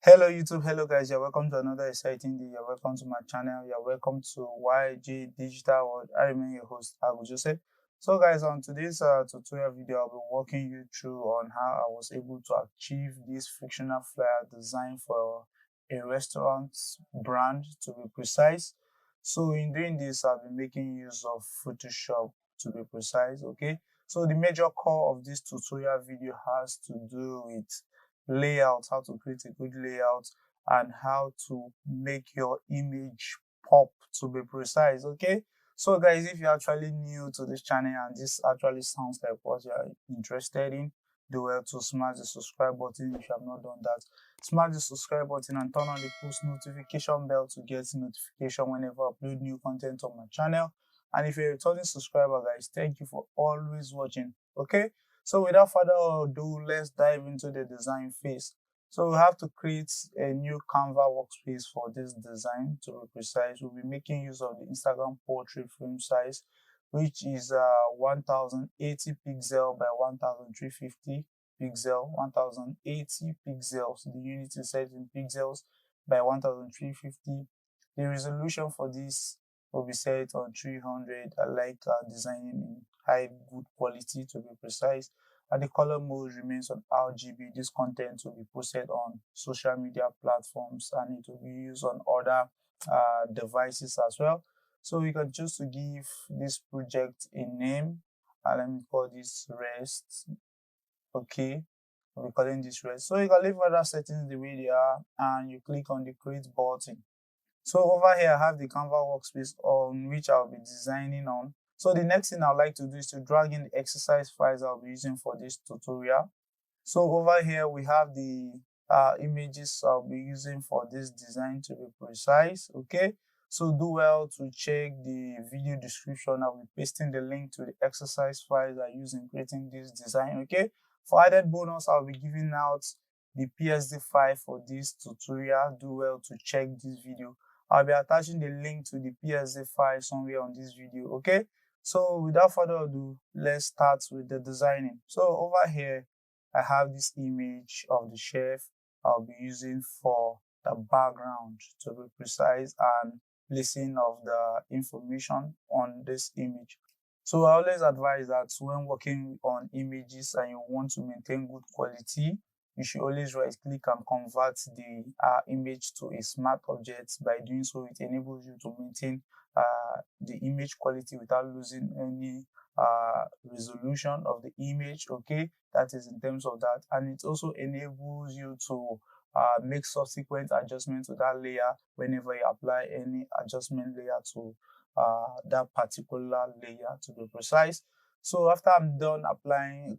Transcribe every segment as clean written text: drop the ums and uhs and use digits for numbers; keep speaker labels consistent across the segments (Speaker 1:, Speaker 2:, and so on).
Speaker 1: Hello YouTube, hello guys, you're welcome to another exciting day. You're welcome to my channel. You're welcome to YG Digital World. I remain your host, Abu Joseph. So guys, on today's tutorial video, I'll be walking you through on how I was able to achieve this fictional flyer design for a restaurant brand, to be precise. So in doing this, I'll be making use of Photoshop, to be precise. Okay, so the major core of this tutorial video has to do with layout, how to create a good layout, and how to make your image pop, to be precise. Okay, so guys, if you're actually new to this channel and this actually sounds like what you're interested in, do well to smash the subscribe button if you have not done that. Smash the subscribe button and turn on the post notification bell to get notification whenever I upload new content on my channel. And if you're a returning subscriber, guys, thank you for always watching. Okay, so without further ado, let's dive into the design phase. So we have to create a new Canva workspace for this design. To be precise, we'll be making use of the Instagram portrait frame size, which is 1080 pixel by 1350 pixel, 1080 pixels. The unit is set in pixels by 1350. The resolution for this will be set on 300. I like designing in high good quality, to be precise. And the color mode remains on RGB. This content will be posted on social media platforms and it will be used on other devices as well. So we can choose to give this project a name, and let me call this rest. Okay, we're calling this rest. So you can leave other settings the way they are and you click on the create button. So over here, I have the Canva workspace on which I'll be designing on. So the next thing I'd like to do is to drag in the exercise files I'll be using for this tutorial. So over here, we have the images I'll be using for this design, to be precise. Okay, so do well to check the video description. I'll be pasting the link to the exercise files I use in creating this design. Okay, for added bonus, I'll be giving out the PSD file for this tutorial. Do well to check this video. I'll be attaching the link to the PSD file somewhere on this video. Okay, so without further ado, let's start with the designing. So over here, I have this image of the chef I'll be using for the background, to be precise, and placing of the information on this image. So I always advise that when working on images and you want to maintain good quality, you should always right click and convert the image to a smart object. By doing so, it enables you to maintain the image quality without losing any resolution of the image. Okay, that is in terms of that, and it also enables you to make subsequent adjustments to that layer whenever you apply any adjustment layer to that particular layer, to be precise. So after I'm done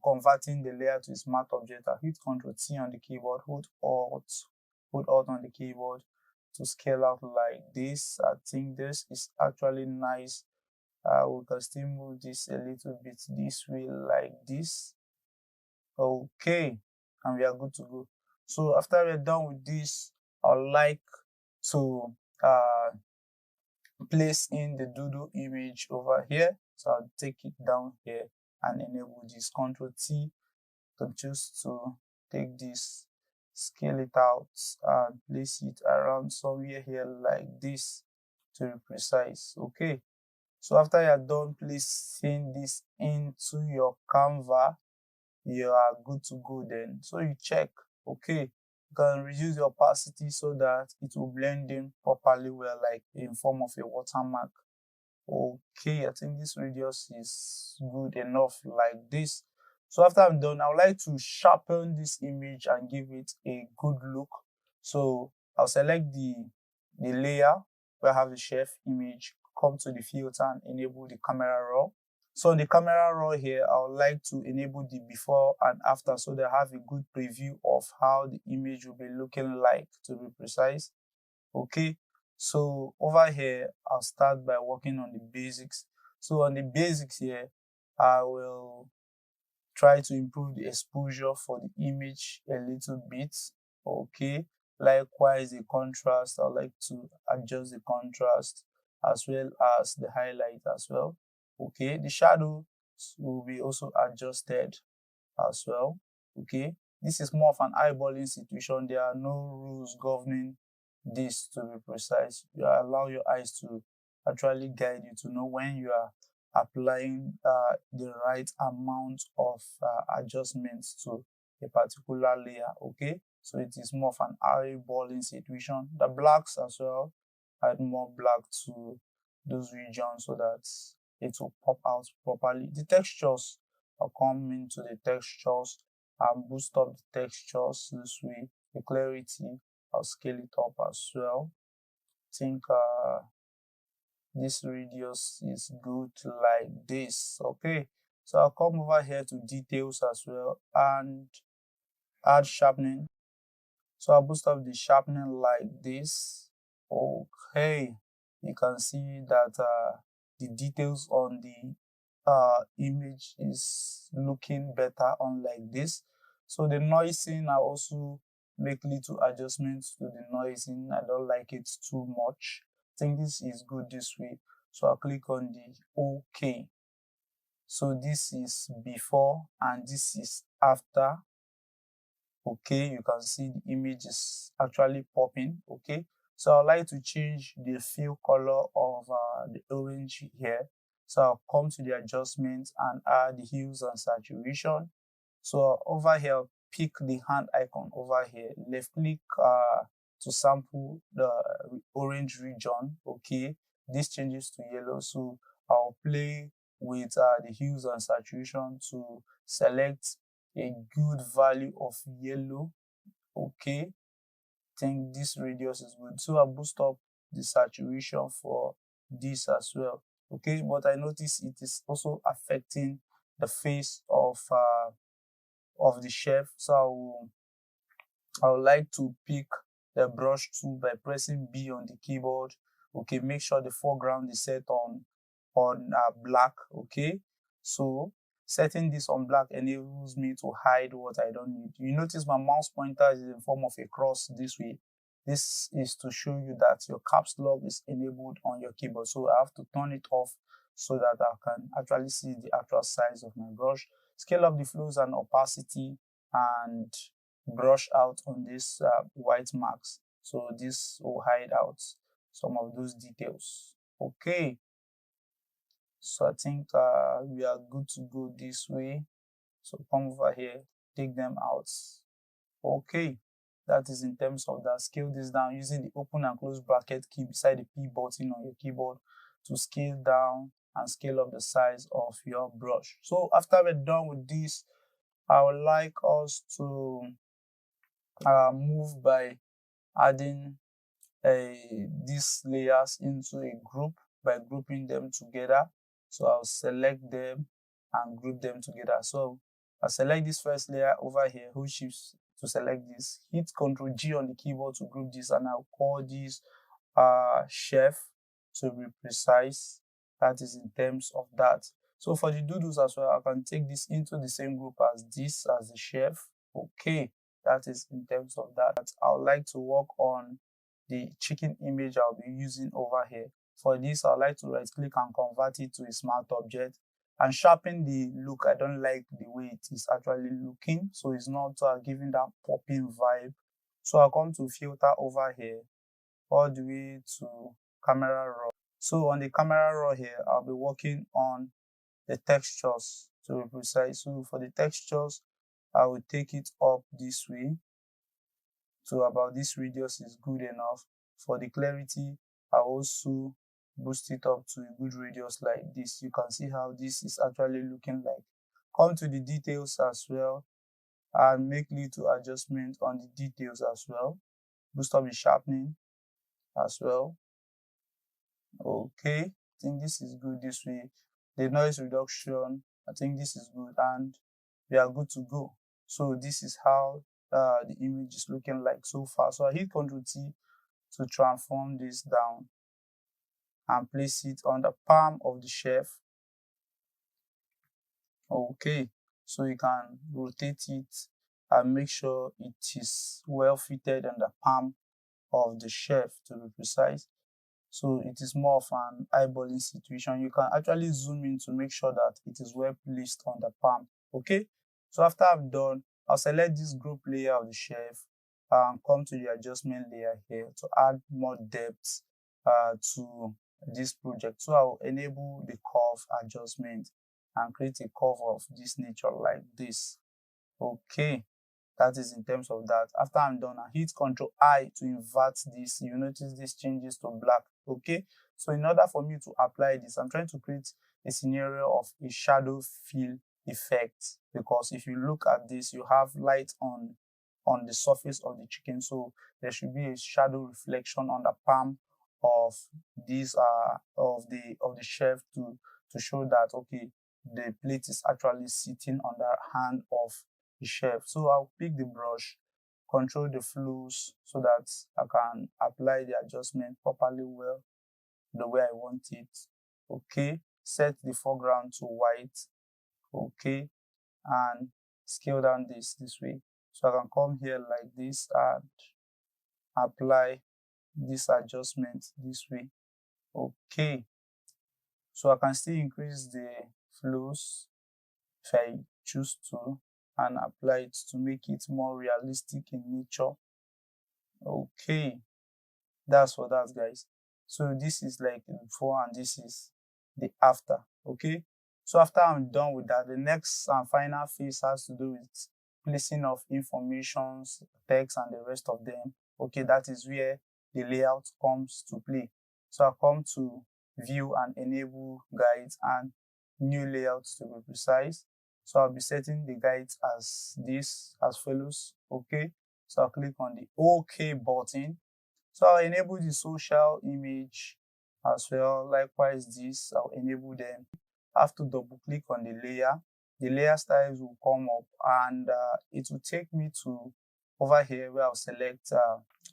Speaker 1: converting the layer to a smart object, I hit Cont T on the keyboard, hold Alt on the keyboard to scale out like this. I think this is actually nice. We can still move this a little bit this way like this. Okay, and we are good to go. So after we're done with this, I'd like to place in the doodle image over here. So I'll take it down here and enable this. Cont T to choose to take this, scale it out and place it around somewhere here like this, to be precise. Okay, so after you're done placing this into your Canva, you are good to go then. So you check. Okay, you can reduce the opacity so that it will blend in properly well, like in form of a watermark. Okay, I think this radius is good enough like this. So after I'm done, I would like to sharpen this image and give it a good look. So I'll select the layer where I have the chef image, come to the filter and enable the camera raw. So on the camera raw here, I would like to enable the before and after so that I have a good preview of how the image will be looking like, to be precise. Okay, so over here, I'll start by working on the basics. So on the basics here, I will try to improve the exposure for the image a little bit. Okay, likewise the contrast, I'd like to adjust the contrast as well as the highlight as well. Okay, the shadow will be also adjusted as well. Okay, this is more of an eyeballing situation. There are no rules governing this, to be precise. You allow your eyes to actually guide you to know when you are applying the right amount of adjustments to a particular layer. Okay, so it is more of an eyeballing situation. The blacks as well, add more black to those regions so that it will pop out properly. The textures, I'll come into the textures and boost up the textures this way. The clarity, I'll scale it up as well. I think this radius is good like this. Okay, so I'll come over here to details as well and add sharpening. So I'll boost up the sharpening like this. Okay, you can see that the details on the image is looking better on like this. So the noising, I also make little adjustments to the noising. I don't like it too much. I think this is good this way. So I'll click on the OK. So this is before and this is after. Okay, you can see the image is actually popping. Okay, so I'd like to change the fill color of the orange here. So I'll come to the adjustments and add the hues and saturation. So over here, I'll pick the hand icon over here, left click to sample the orange region. Okay, this changes to yellow. So I'll play with the hues and saturation to select a good value of yellow. Okay, I think this radius is good. So I'll boost up the saturation for this as well. Okay, but I notice it is also affecting the face of the chef. So I would like to pick the brush tool by pressing B on the keyboard. Okay, make sure the foreground is set on black. Okay, so setting this on black enables me to hide what I don't need. You notice my mouse pointer is in form of a cross this way. This is to show you that your caps lock is enabled on your keyboard. So I have to turn it off so that I can actually see the actual size of my brush. Scale up the flows and opacity and brush out on this white marks. So this will hide out some of those details. Okay, so I think we are good to go this way. So come over here, take them out. Okay, that is in terms of that. Scale this down using the open and close bracket key beside the P button on your keyboard to scale down and scale up the size of your brush. So after we're done with this, I would like us to move by adding these layers into a group by grouping them together. So I'll select them and group them together. So I'll select this first layer over here, hold shift to select this, hit Ctrl G on the keyboard to group this, and I'll call this chef to be precise. That is in terms of that. So for the doodles as well, I can take this into the same group as this, as the chef. Okay, that is in terms of that. I would like to work on the chicken image I'll be using over here. For this, I'd like to right click and convert it to a smart object and sharpen the look. I don't like the way it is actually looking, so it's not giving that popping vibe. So I'll come to filter over here all the way to camera raw. So on the camera raw here, I'll be working on the textures to be precise. So for the textures, I will take it up this way. So about this radius is good enough. For the clarity, I also boost it up to a good radius like this. You can see how this is actually looking like. Come to the details as well and make little adjustment on the details as well. Boost up the sharpening as well. Okay, I think this is good this way. The noise reduction, I think this is good, and we are good to go. So this is how the image is looking like so far. So I hit Cont T to transform this down and place it on the palm of the chef. Okay, so you can rotate it and make sure it is well fitted on the palm of the chef, to be precise. So it is more of an eyeballing situation. You can actually zoom in to make sure that it is well placed on the palm. Okay, so after I've done, I'll select this group layer of the shelf and come to the adjustment layer here to add more depth to this project. So I'll enable the curve adjustment and create a curve of this nature like this. Okay, that is in terms of that. After I'm done, I hit Ctrl I to invert this. You notice this changes to black. Okay, so in order for me to apply this, I'm trying to create a scenario of a shadow fill effect, because if you look at this, you have light on the surface of the chicken, so there should be a shadow reflection on the palm of this of the shelf to show that okay, the plate is actually sitting on the hand of the shelf. So I'll pick the brush, control the flows so that I can apply the adjustment properly well the way I want it. Okay, set the foreground to white. Okay, and scale down this way. So I can come here like this and apply this adjustment this way. Okay, so I can still increase the flows if I choose to and apply it to make it more realistic in nature. Okay, that's for that, guys. So this is like the before and this is the after. Okay, so after I'm done with that, the next and final phase has to do with placing of informations, text and the rest of them. Okay, that is where the layout comes to play. So I come to view and enable guides and new layouts to be precise. So I'll be setting the guides as this, as follows. Okay, so I'll click on the OK button. So I'll enable the social image as well. Likewise, this I'll enable them. I have to double click on the layer. The layer styles will come up and it will take me to over here where I'll select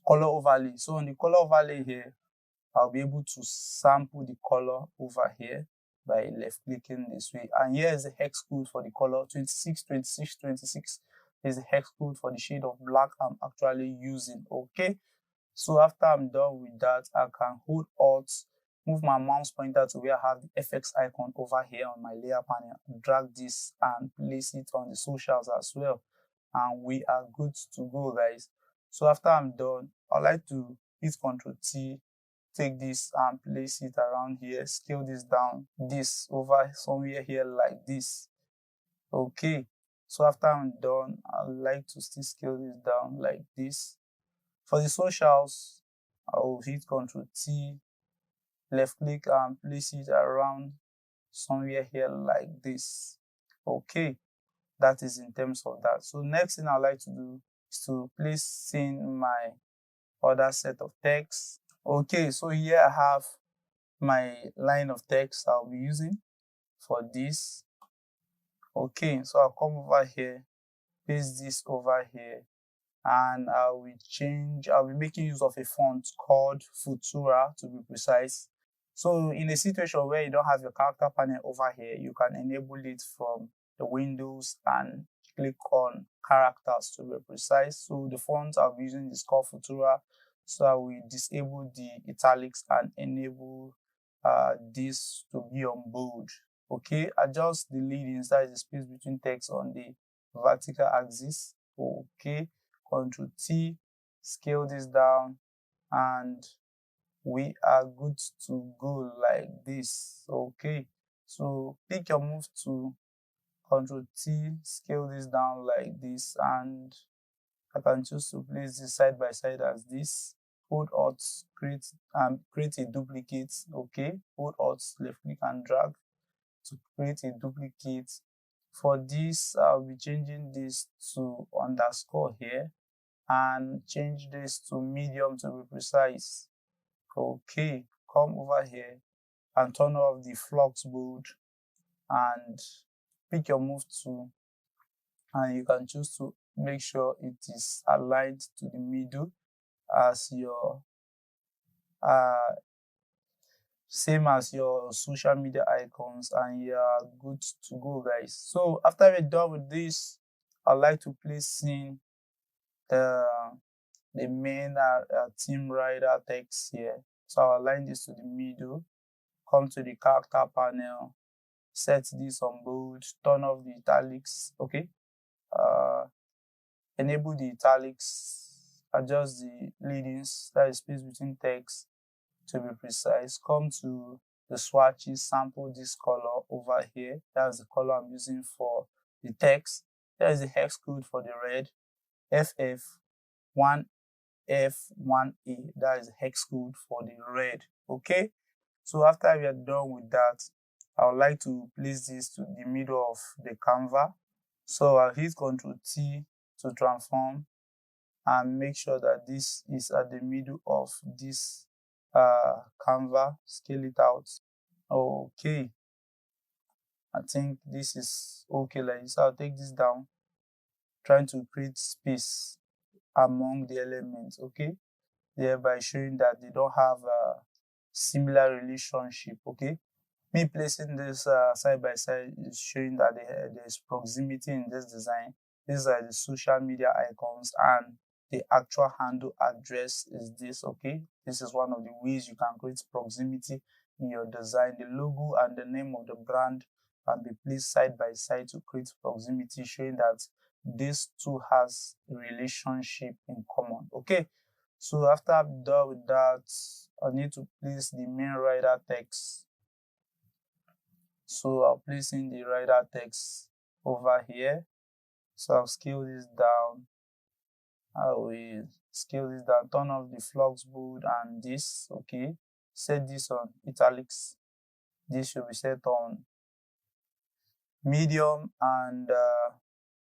Speaker 1: color overlay. So on the color overlay here, I'll be able to sample the color over here by left clicking this way. And here is the hex code for the color 26, 26, 26 is the hex code for the shade of black I'm actually using. Okay, so after I'm done with that, I can hold Alt, move my mouse pointer to where I have the FX icon over here on my layer panel, drag this and place it on the socials as well, and we are good to go, guys. So after I'm done, I like to hit Ctrl T, take this and place it around here, scale this down, this over somewhere here like this. Okay, so after I'm done, I like to still scale this down like this. For the socials, I will hit Ctrl T, left click and place it around somewhere here like this. Okay, that is in terms of that. So next thing I like to do is to place in my other set of text. Okay, so here I have my line of text I'll be using for this. Okay, so I'll come over here, paste this over here, and I'll be making use of a font called Futura to be precise. So in a situation where you don't have your character panel over here, you can enable it from the windows and click on characters to be precise. So the font I'll be using is called Futura. So I will disable the italics and enable this to be on bold. Okay, adjust the lead inside the space between text on the vertical axis. Okay, Ctrl T, scale this down, and we are good to go like this. Okay, so pick your move to Ctrl T, scale this down like this, and I can choose to place this side by side as this. Hold Alt, create a duplicate. Okay, hold Alt, left click and drag to create a duplicate. For this, I'll be changing this to underscore here and change this to medium to be precise. Okay, come over here and turn off the flux mode and pick your move tool, and you can choose to make sure it is aligned to the middle as your same as your social media icons, and you are good to go, guys. So after we're done with this, I'd like to place in the main team rider text here. So I'll align this to the middle, come to the character panel, set this on bold, turn off the italics. Okay, enable the italics, adjust the leadings, that is space between text to be precise. Come to the swatches, sample this color over here. That's the color I'm using for the text. There is the hex code for the red, FF1F1A. That is the hex code for the red. Okay. So after we are done with that, I would like to place this to the middle of the canvas. So I'll hit Ctrl T to transform and make sure that this is at the middle of this canvas. Scale it out. Okay, I think this is okay like this. I'll take this down, trying to create space among the elements, okay, thereby showing that they don't have a similar relationship. Okay, me placing this side by side is showing that there's proximity in this design. These are the social media icons, and the actual handle address is this. Okay, this is one of the ways you can create proximity in your design. The logo and the name of the brand can be placed side by side to create proximity, showing that these two has a relationship in common. Okay, so after I'm done with that, I need to place the main rider text. So I'll place in the rider text over here. So I'll scale this down. I will scale this down, turn off the flux bold and this. Okay, set this on italics. This should be set on medium, and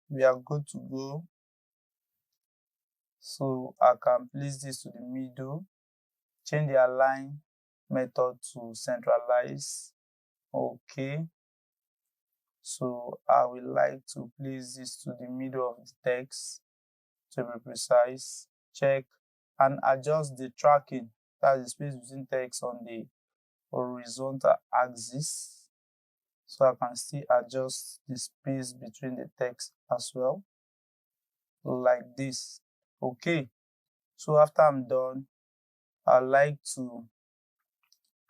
Speaker 1: we are good to go. So I can place this to the middle, change the align method to centralize. Okay, so I would like to place this to the middle of the text to be precise. Check and adjust the tracking, that's the space between text, on the horizontal axis, so I can still adjust the space between the text as well, like this. Okay, so after I'm done, I like to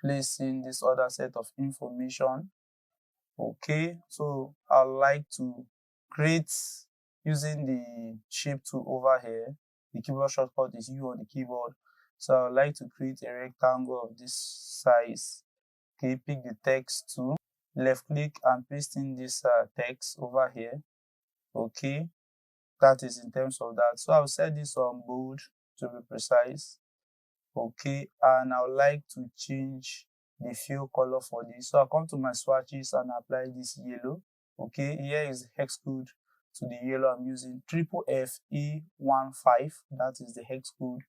Speaker 1: place in this other set of information. Okay, so I like to create using the shape tool over here. The keyboard shortcut is U on the keyboard. So I like to create a rectangle of this size. Okay, pick the text tool, left click and paste in this text over here. Okay, that is in terms of that. So I'll set this on bold to be precise. Okay, and I would like to change the fill color for this. So I'll come to my swatches and apply this yellow. Okay, here is the hex code to the yellow I'm using, FFE15. That is the hex code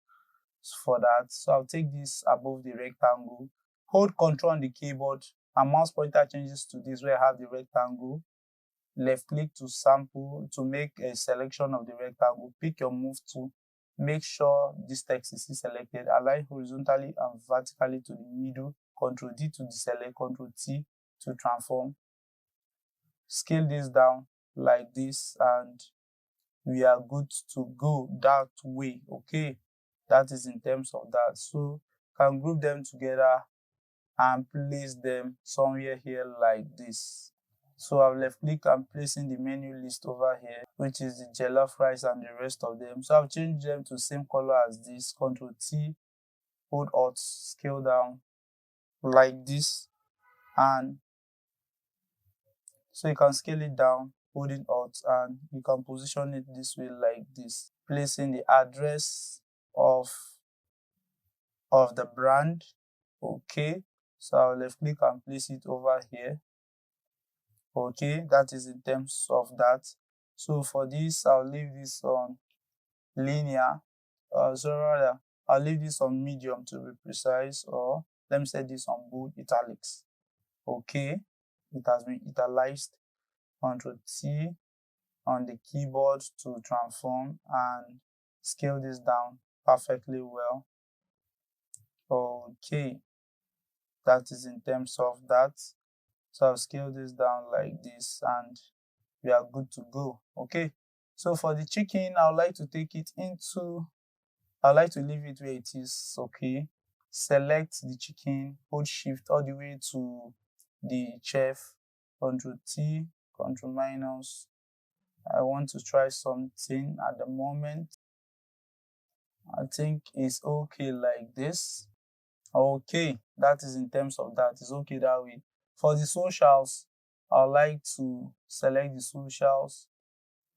Speaker 1: for that. So I'll take this above the rectangle, hold Ctrl on the keyboard, and mouse pointer changes to this where I have the rectangle. Left click to sample to make a selection of the rectangle. Pick your move tool. Make sure this text is selected. Align horizontally and vertically to the middle. Ctrl D to deselect. Ctrl T to transform. Scale this down like this, and we are good to go that way. Okay, that is in terms of that. So can group them together and place them somewhere here like this. So I've left click and placing the menu list over here, which is the jollof rice and the rest of them. So I've changed them to same color as this. Ctrl T, hold Alt, scale down like this, and so you can scale it down holding Alt, and you can position it this way like this, placing the address of the brand. Okay, so I'll left click and place it over here. Okay, that is in terms of that. So for this, I'll leave this on linear, so rather I'll leave this on medium to be precise, or let me set this on bold italics. Okay, it has been italicized. Ctrl T on the keyboard to transform and scale this down perfectly well. Okay, that is in terms of that. So I'll scale this down like this, and we are good to go. Okay, so for the chicken, I would like to take it into, I would like to leave it where it is. Okay, select the chicken, hold shift all the way to the chef, Ctrl T, Ctrl minus, I want to try something at the moment. I think it's okay like this. Okay, that is in terms of that. It's okay that way. For the socials, I would like to select the socials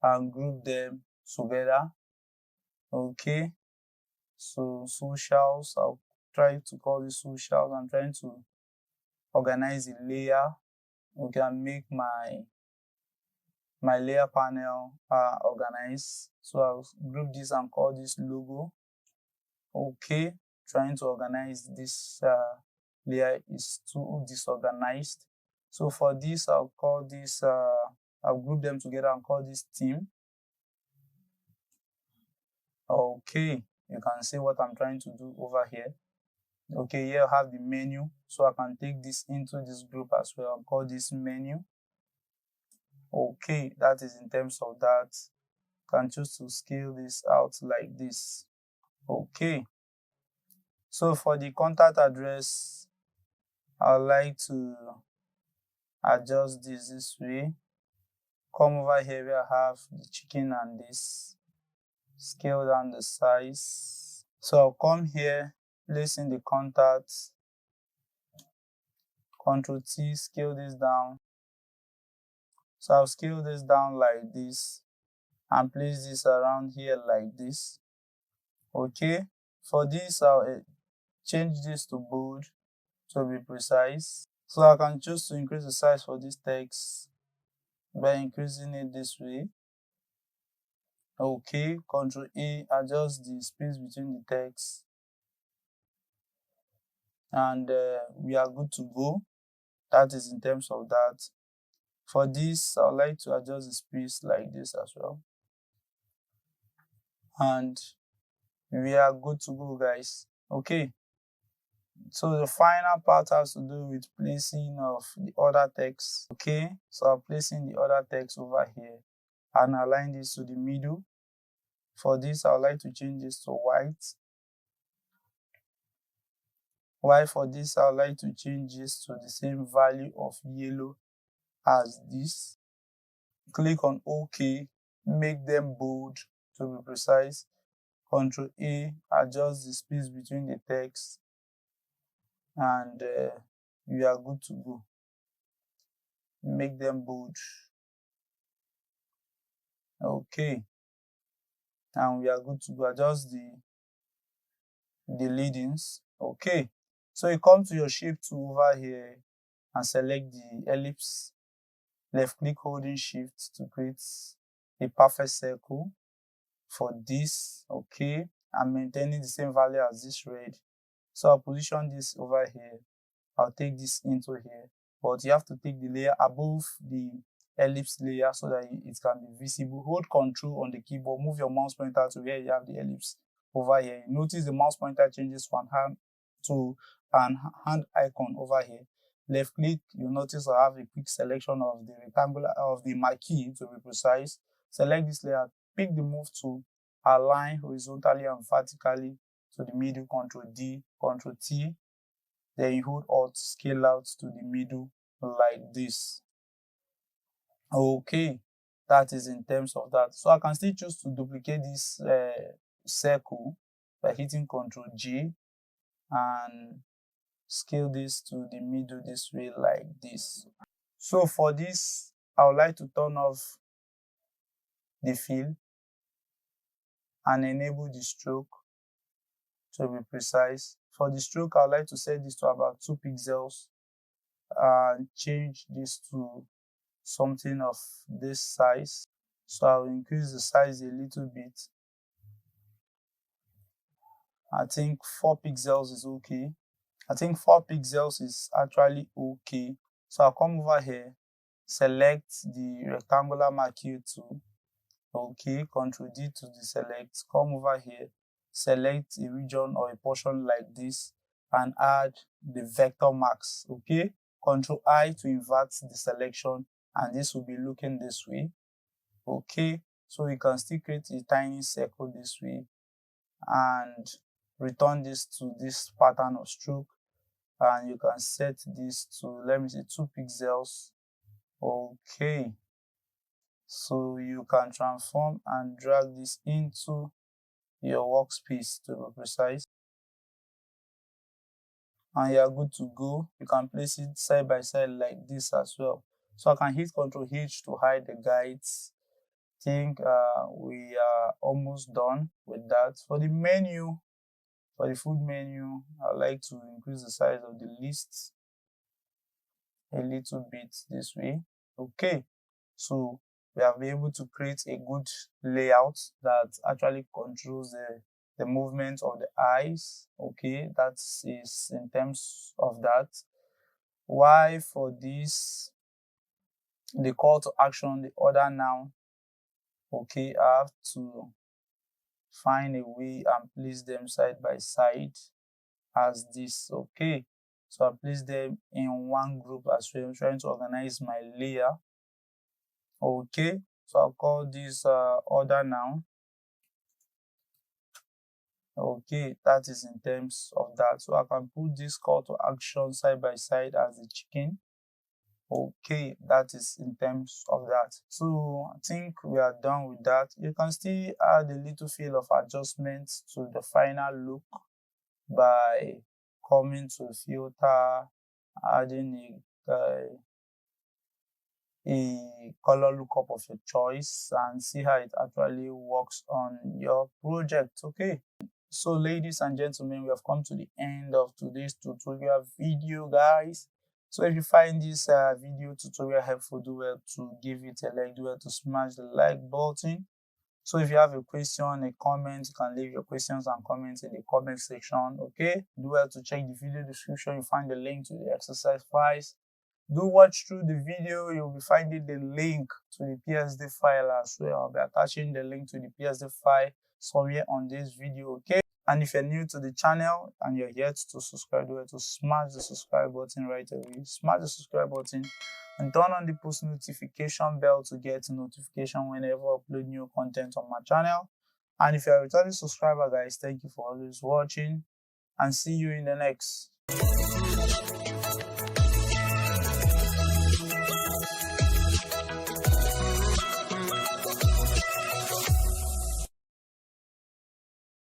Speaker 1: and group them together. Okay, so socials, I'll try to call the socials. I'm trying to organize the layer. Okay, and make my layer panel organized. So I'll group this and call this logo. Okay, trying to organize this layer is too disorganized. So for this, I'll call this, I'll group them together and call this theme. Okay, you can see what I'm trying to do over here. Okay, here I have the menu, so I can take this into this group as well and call this menu. Okay, that is in terms of that. Can choose to scale this out like this. Okay, so for the contact address, I'd like to adjust this way. Come over here where I have the chicken and this, scale down the size. So I'll come here, place in the contacts, Cont T, scale this down. So I'll scale this down like this and place this around here like this. Okay, for this I'll change this to bold to be precise. So I can choose to increase the size for this text by increasing it this way. Okay, Ctrl A, adjust the space between the text, and we are good to go. That is in terms of that. For this, I would like to adjust the space like this as well, and we are good to go, guys. Okay, so the final part has to do with placing of the other text. Okay, so I'm placing the other text over here and align this to the middle. For this, I would like to change this to white. While for this, I would like to change this to the same value of yellow as this. Click on OK, make them bold to be precise. Ctrl A, adjust the space between the text, and we are good to go. Make them bold. Okay, and we are good to go. Adjust the leadings. Okay, so you come to your shape tool over here and select the ellipse. Left click holding shift to create a perfect circle for this. Okay, I'm maintaining the same value as this red. So I'll position this over here. I'll take this into here, but you have to take the layer above the ellipse layer so that it can be visible. Hold Ctrl on the keyboard, move your mouse pointer to where you have the ellipse over here. Notice the mouse pointer changes from hand to an hand icon over here. Left click, you notice I have a quick selection of the rectangular of the marquee to be precise. Select this layer, pick the move tool, align horizontally and vertically to the middle, Ctrl D, Ctrl T. Then you hold Alt, scale out to the middle like this. Okay, that is in terms of that. So I can still choose to duplicate this circle by hitting Ctrl G and scale this to the middle this way like this. So for this, I would like to turn off the fill and enable the stroke to be precise. For the stroke, I would like to set this to about 2 pixels and change this to something of this size. So I'll increase the size a little bit. I think 4 pixels is okay. I think 4 pixels is actually okay. So I'll come over here, select the rectangular marquee tool. Okay, Ctrl D to deselect. Come over here, select a region or a portion like this and add the vector marks. Okay, Ctrl I to invert the selection, and this will be looking this way. Okay, so we can still create a tiny circle this way and return this to this pattern of stroke, and you can set this to, let me say, 2 pixels. Okay, So you can transform and drag this into your workspace to be precise, and you are good to go. You can place it side by side like this as well. So I can hit Ctrl H to hide the guides. Think we are almost done with that. For the menu, for the food menu, I like to increase the size of the list a little bit this way. Okay, so we have been able to create a good layout that actually controls the movement of the eyes. Okay, that is in terms of that. Why for this, the call to action, the order now. Okay, I have to find a way and place them side by side as this. Okay, so I place them in one group as well. I'm trying to organize my layer. Okay, so I'll call this order now. Okay, that is in terms of that. So I can put this call to action side by side as the chicken. Okay, that is in terms of that. So I think we are done with that. You can still add a little feel of adjustment to the final look by coming to filter, adding a color lookup of your choice, and see how it actually works on your project. Okay, so ladies and gentlemen, we have come to the end of today's tutorial video, guys. So if you find this video tutorial helpful, do well to give it a like, do well to smash the like button. So if you have a question, a comment, you can leave your questions and comments in the comment section. Okay, do well to check the video description. You find the link to the exercise files. Do watch through the video. You'll be finding the link to the PSD file as well. I'll be attaching the link to the PSD file somewhere on this video. Okay, and if you're new to the channel and you're yet to subscribe, do well to smash the subscribe button right away. Smash the subscribe button and turn on the post notification bell to get notification whenever I upload new content on my channel. And if you're a returning subscriber, guys, thank you for always watching, and see you in the next.